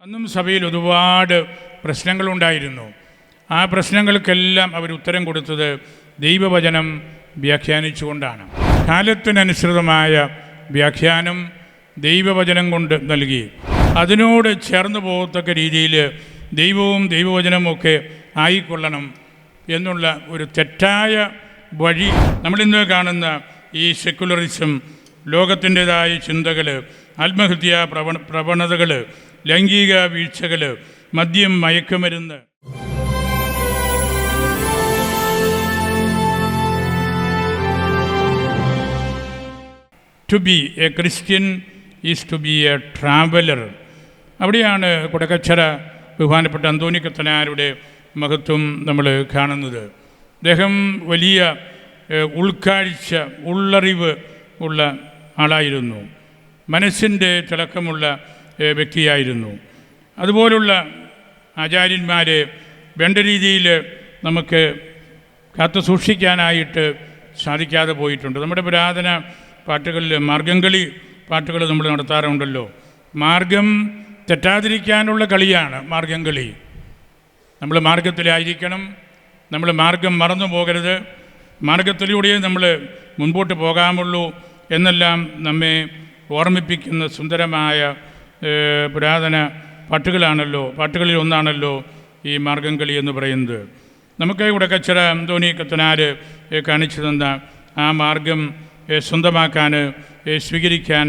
അന്നും സഭയിൽ ഒരുപാട് പ്രശ്നങ്ങളുണ്ടായിരുന്നു. ആ പ്രശ്നങ്ങൾക്കെല്ലാം അവർ ഉത്തരം കൊടുത്തത് ദൈവവചനം വ്യാഖ്യാനിച്ചുകൊണ്ടാണ്. കാലത്തിനനുസൃതമായ വ്യാഖ്യാനം ദൈവവചനം കൊണ്ട് നൽകി അതിനോട് ചേർന്ന് പോകത്തക്ക രീതിയിൽ ദൈവവും ദൈവവചനവും ഒക്കെ ആയിക്കൊള്ളണം എന്നുള്ള ഒരു തെറ്റായ വഴി നമ്മളിന്ന് കാണുന്ന ഈ സെക്കുലറിസം, ലോകത്തിൻ്റെതായ ചിന്തകൾ, ആത്മഹത്യാ പ്രവണതകൾ, ലൈംഗിക വീഴ്ചകൾ, മദ്യം, മയക്കുമരുന്ന്, to be a Christian is to be a traveller. അവിടെയാണ് കുടക്കച്ചറ ബഹുമാനപ്പെട്ട അന്തോണി കത്തനാരുടെ മഹത്വം നമ്മൾ കാണുന്നത്. അദ്ദേഹം വലിയ ഉൾക്കാഴ്ച, ഉള്ളറിവ് ഉള്ള ആളായിരുന്നു. മനസ്സിൻ്റെ തിളക്കമുള്ള വ്യക്തിയായിരുന്നു. അതുപോലുള്ള ആചാര്യന്മാരെ വേണ്ട രീതിയിൽ നമുക്ക് കാത്തു സൂക്ഷിക്കാനായിട്ട് സാധിക്കാതെ പോയിട്ടുണ്ട്. നമ്മുടെ പുരാതന പാട്ടുകളിൽ മാർഗംകളി പാട്ടുകൾ നമ്മൾ നടത്താറുണ്ടല്ലോ. മാർഗം തെറ്റാതിരിക്കാനുള്ള കളിയാണ് മാർഗംകളി. നമ്മൾ മാർഗത്തിലായിരിക്കണം, നമ്മൾ മാർഗം മറന്നു പോകരുത്, മാർഗത്തിലൂടെ നമ്മൾ മുൻപോട്ട് പോകാമുള്ളൂ എന്നെല്ലാം നമ്മെ ഓർമ്മിപ്പിക്കുന്ന സുന്ദരമായ പുരാതന പാട്ടുകളിൽ ഒന്നാണല്ലോ ഈ മാർഗംകളി എന്ന് പറയുന്നത്. നമുക്ക് കുടക്കച്ചറ അന്തോണി കത്തനാർ കാണിച്ചു തന്ന ആ മാർഗം സ്വന്തമാക്കാൻ, സ്വീകരിക്കാൻ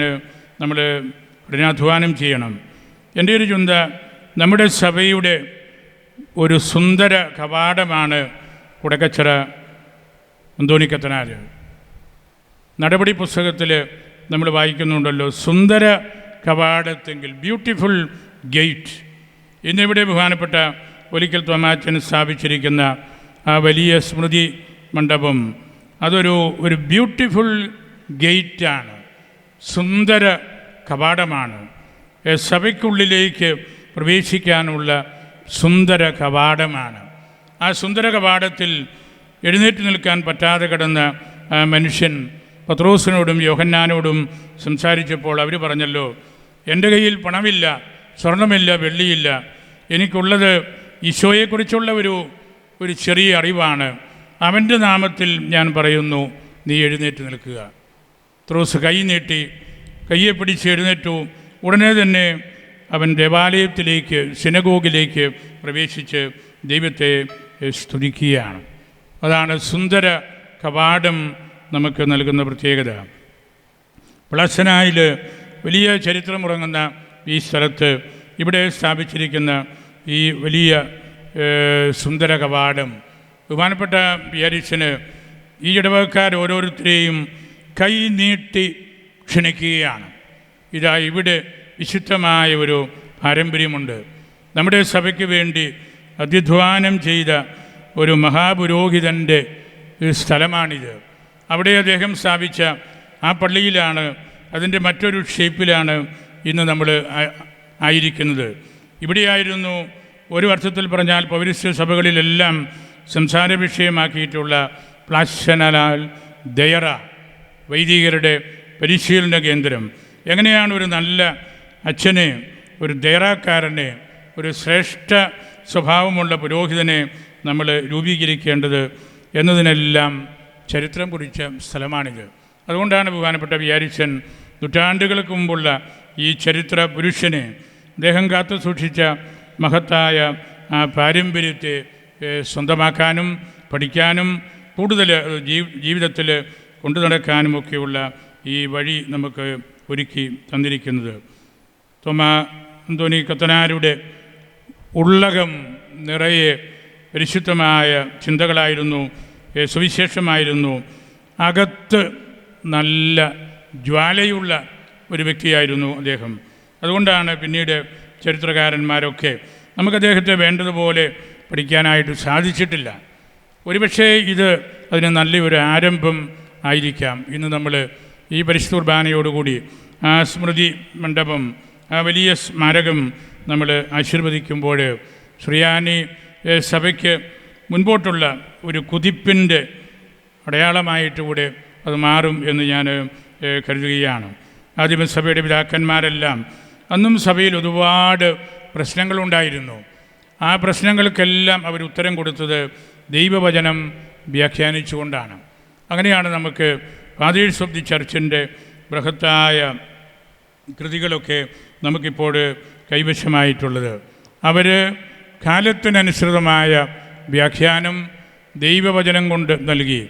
നമ്മൾ കഠിനാധ്വാനം ചെയ്യണം. എൻ്റെ ഒരു ചിന്ത, നമ്മുടെ സഭയുടെ ഒരു സുന്ദര കവാടമാണ് കുടക്കച്ചറ അന്തോണി കത്തനാർ. നടപടി പുസ്തകത്തിൽ നമ്മൾ വായിക്കുന്നുണ്ടല്ലോ, സുന്ദര കവാടത്തെങ്കിൽ, ബ്യൂട്ടിഫുൾ ഗേറ്റ്. ഇന്നിവിടെ ബഹുമാനപ്പെട്ട ഒരിക്കൽ തോമാച്ചൻ സ്ഥാപിച്ചിരിക്കുന്ന ആ വലിയ സ്മൃതി മണ്ഡപം, അതൊരു ബ്യൂട്ടിഫുൾ ഗേറ്റാണ്, സുന്ദര കവാടമാണ്. സഭയ്ക്കുള്ളിലേക്ക് പ്രവേശിക്കാനുള്ള സുന്ദര കവാടമാണ്. ആ സുന്ദര കവാടത്തിൽ എഴുന്നേറ്റ് നിൽക്കാൻ പറ്റാതെ കിടന്ന ആ മനുഷ്യൻ പത്രോസിനോടും യോഹന്നാനോടും സംസാരിച്ചപ്പോൾ അവർ പറഞ്ഞല്ലോ, എൻ്റെ കയ്യിൽ പണമില്ല, സ്വർണമില്ല, വെള്ളിയില്ല, എനിക്കുള്ളത് ഈശോയെക്കുറിച്ചുള്ള ഒരു ചെറിയ അറിവാണ്. അവൻ്റെ നാമത്തിൽ ഞാൻ പറയുന്നു, നീ എഴുന്നേറ്റ് നിൽക്കുക. പത്രോസ് കൈ നീട്ടി, കയ്യെ പിടിച്ച് എഴുന്നേറ്റു. ഉടനെ തന്നെ അവൻ ദേവാലയത്തിലേക്ക്, സിനഗോഗിലേക്ക് പ്രവേശിച്ച് ദൈവത്തെ സ്തുതിക്കുകയാണ്. അതാണ് സുന്ദര കവാടം നമുക്ക് നൽകുന്ന പ്രത്യേകത. പ്ലസനായിൽ വലിയ ചരിത്രമുറങ്ങുന്ന ഈ സ്ഥലത്ത് ഇവിടെ സ്ഥാപിച്ചിരിക്കുന്ന ഈ വലിയ സുന്ദര കവാടം ബഹുമാനപ്പെട്ട പിയാരിച്ചന് ഈ ഇടവകക്കാർ ഓരോരുത്തരെയും കൈ നീട്ടി ക്ഷണിക്കുകയാണ്. ഇതാ ഇവിടെ വിശുദ്ധമായ ഒരു പാരമ്പര്യമുണ്ട്. നമ്മുടെ സഭയ്ക്ക് വേണ്ടി അധ്വാനം ചെയ്ത ഒരു മഹാപുരോഹിതൻ്റെ സ്ഥലമാണിത്. അവിടെ അദ്ദേഹം സ്ഥാപിച്ച ആ പള്ളിയിലാണ്, അതിൻ്റെ മറ്റൊരു ഷേപ്പിലാണ് ഇന്ന് നമ്മൾ ആയിരിക്കുന്നത്. ഇവിടെയായിരുന്നു ഒരു അർത്ഥത്തിൽ പറഞ്ഞാൽ പൗരസ്ത്യ സഭകളിലെല്ലാം സംസാര വിഷയമാക്കിയിട്ടുള്ള പ്ലാശനാൽ ദയറ, വൈദികരുടെ പരിശീലന കേന്ദ്രം. എങ്ങനെയാണ് ഒരു നല്ല അച്ഛനെ, ഒരു ദയറാക്കാരനെ, ഒരു ശ്രേഷ്ഠ സ്വഭാവമുള്ള പുരോഹിതനെ നമ്മൾ രൂപീകരിക്കേണ്ടത് എന്നതിനെല്ലാം ചരിത്രം കുറിച്ച സ്ഥലമാണിത്. അതുകൊണ്ടാണ് ബഹുമാനപ്പെട്ട വിയാരിച്ചൻ നൂറ്റാണ്ടുകൾക്ക് മുമ്പുള്ള ഈ ചരിത്ര പുരുഷനെ, അദ്ദേഹം കാത്തു സൂക്ഷിച്ച മഹത്തായ ആ പാരമ്പര്യത്തെ സ്വന്തമാക്കാനും പഠിക്കാനും കൂടുതൽ ജീവിതത്തിൽ കൊണ്ടു നടക്കാനുമൊക്കെയുള്ള ഈ വഴി നമുക്ക് ഒരുക്കി തന്നിരിക്കുന്നത്. തോമാ അന്തോണി കത്തനാരുടെ ഉള്ളകം നിറയെ പരിശുദ്ധമായ ചിന്തകളായിരുന്നു, സുവിശേഷമായിരുന്നു. അകത്ത് നല്ല ജ്വാലയുള്ള ഒരു വ്യക്തിയായിരുന്നു അദ്ദേഹം. അതുകൊണ്ടാണ് പിന്നീട് ചരിത്രകാരന്മാരൊക്കെ നമുക്ക് അദ്ദേഹത്തെ വേണ്ടതുപോലെ പഠിക്കാനായിട്ട് സാധിച്ചിട്ടില്ല. ഒരുപക്ഷേ അതിന് നല്ലൊരു ആരംഭം ആയിരിക്കാം. ഇന്ന് നമ്മൾ ഈ പരിശുദ്ധ കുർബാനയോടുകൂടി ആ സ്മൃതി മണ്ഡപം, ആ വലിയ സ്മാരകം നമ്മൾ ആശീർവദിക്കുമ്പോൾ ശ്രീയാനി സഭയ്ക്ക് മുൻപോട്ടുള്ള ഒരു കുതിപ്പിൻ്റെ അടയാളമായിട്ടുകൂടെ അത് മാറും എന്ന് ഞാൻ കരുതുകയാണ്. ആദിമസഭയുടെ പിതാക്കന്മാരെല്ലാം അന്നും സഭയിൽ ഒരുപാട് പ്രശ്നങ്ങളുണ്ടായിരുന്നു. ആ പ്രശ്നങ്ങൾക്കെല്ലാം അവർ ഉത്തരം കൊടുത്തത് ദൈവവചനം വ്യാഖ്യാനിച്ചുകൊണ്ടാണ്. അങ്ങനെയാണ് നമുക്ക് ഫാദേഴ്സ് ഓഫ് ദി ചർച്ചിൻ്റെ ബൃഹത്തായ കൃതികളൊക്കെ നമുക്കിപ്പോൾ കൈവശമായിട്ടുള്ളത്. അവർ കാലത്തിനനുസൃതമായ വ്യാഖ്യാനം ദൈവവചനം കൊണ്ട് നൽകി.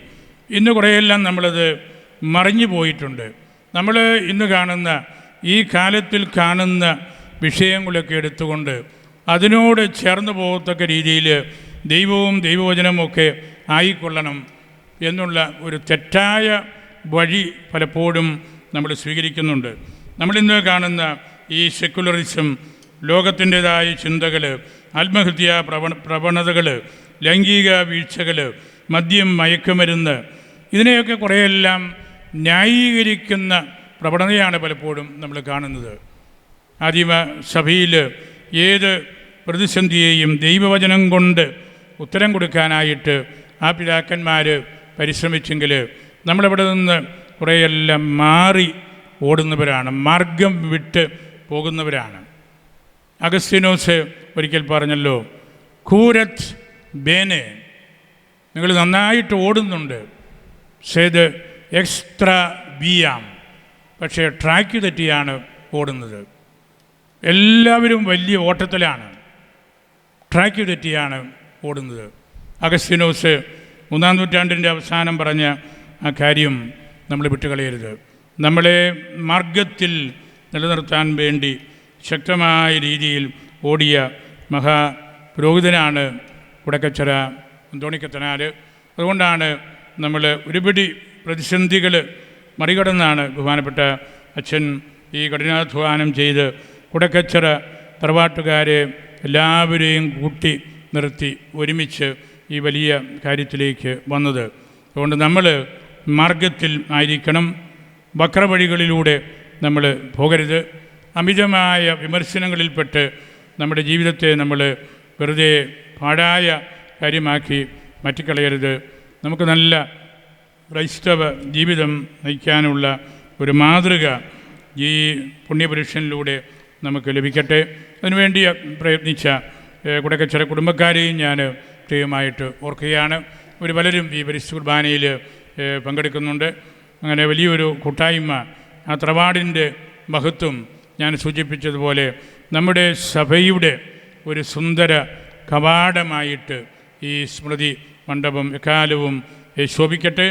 ഇന്ന് കുറേയെല്ലാം നമ്മളത് മറിഞ്ഞു പോയിട്ടുണ്ട്. നമ്മൾ ഇന്ന് കാണുന്ന ഈ കാലത്തിൽ കാണുന്ന വിഷയങ്ങളൊക്കെ എടുത്തുകൊണ്ട് അതിനോട് ചേർന്ന് പോകത്തക്ക രീതിയിൽ ദൈവവും ദൈവവചനവും ഒക്കെ ആയിക്കൊള്ളണം എന്നുള്ള ഒരു തെറ്റായ വഴി പലപ്പോഴും നമ്മൾ സ്വീകരിക്കുന്നുണ്ട്. നമ്മളിന്ന് കാണുന്ന ഈ സെക്കുലറിസം, ലോകത്തിൻ്റെതായ ചിന്തകൾ, ആത്മഹത്യാ പ്രവണതകൾ, ലൈംഗിക വീഴ്ചകൾ, മദ്യം, മയക്കുമരുന്ന്, ഇതിനെയൊക്കെ കുറേയെല്ലാം ന്യായീകരിക്കുന്ന പ്രവണതയാണ് പലപ്പോഴും നമ്മൾ കാണുന്നത്. ആദിമ സഭയിൽ ഏത് പ്രതിസന്ധിയെയും ദൈവവചനം കൊണ്ട് ഉത്തരം കൊടുക്കാനായിട്ട് ആ പിതാക്കന്മാർ പരിശ്രമിച്ചെങ്കിൽ നമ്മളവിടെ നിന്ന് കുറേയെല്ലാം മാറി ഓടുന്നവരാണ്, മാർഗം വിട്ട് പോകുന്നവരാണ്. അഗസ്തീനോസ് ഒരിക്കൽ പറഞ്ഞല്ലോ, കൂരത്ത് ബേനെ, നിങ്ങൾ നന്നായിട്ട് ഓടുന്നുണ്ട്, സേത് എക്സ്ട്രാ വിയാം, പക്ഷേ ട്രാക്ക് തെറ്റിയാണ് ഓടുന്നത്. എല്ലാവരും വലിയ ഓട്ടത്തിലാണ്, ട്രാക്ക് തെറ്റിയാണ് ഓടുന്നത്. അഗസ്തീനോസ് 3-ാം നൂറ്റാണ്ടിൻ്റെ അവസാനം പറഞ്ഞ ആ കാര്യം നമ്മൾ വിട്ടുകളയരുത്. നമ്മളെ മാർഗത്തിൽ നിലനിർത്താൻ വേണ്ടി ശക്തമായ രീതിയിൽ ഓടിയ മഹാപുരോഹിതനാണ് കുടക്കച്ചിറ അന്തോണിക്കത്തനാർ. അതുകൊണ്ടാണ് നമ്മൾ ഒരുപിടി പ്രതിസന്ധികൾ മറികടന്നാണ് ബഹുമാനപ്പെട്ട അച്ഛൻ ഈ കഠിനാധ്വാനം ചെയ്ത് കുടക്കച്ചിറ തറവാട്ടുകാരെ എല്ലാവരെയും കൂട്ടി നിർത്തി ഒരുമിച്ച് ഈ വലിയ കാര്യത്തിലേക്ക് വന്നത്. അതുകൊണ്ട് നമ്മൾ മാർഗത്തിൽ ആയിരിക്കണം, വക്രവഴികളിലൂടെ നമ്മൾ പോകരുത്. അമിതമായ വിമർശനങ്ങളിൽപ്പെട്ട് നമ്മുടെ ജീവിതത്തെ നമ്മൾ വെറുതെ പാഴായ കാര്യമാക്കി മാറ്റിക്കളയരുത്. നമുക്ക് നല്ല ക്രൈസ്തവ ജീവിതം നയിക്കാനുള്ള ഒരു മാതൃക ഈ പുണ്യപുരുഷനിലൂടെ നമുക്ക് ലഭിക്കട്ടെ. അതിനുവേണ്ടി പ്രയത്നിച്ച കുടക്കച്ചിറ കുടുംബക്കാരെയും ഞാൻ പ്രത്യേകമായിട്ട് ഓർക്കുകയാണ്. ഒരു പലരും ഈ പരിശുദ്ധ കുർബാനയിൽ പങ്കെടുക്കുന്നുണ്ട്. അങ്ങനെ വലിയൊരു കൂട്ടായ്മ, ആ തറവാടിൻ്റെ മഹത്വം ഞാൻ സൂചിപ്പിച്ചതുപോലെ നമ്മുടെ സഭയുടെ ഒരു സുന്ദര കവാടമായിട്ട് ഈ സ്മൃതി മണ്ഡപം എക്കാലവും ശോഭിക്കട്ടെ.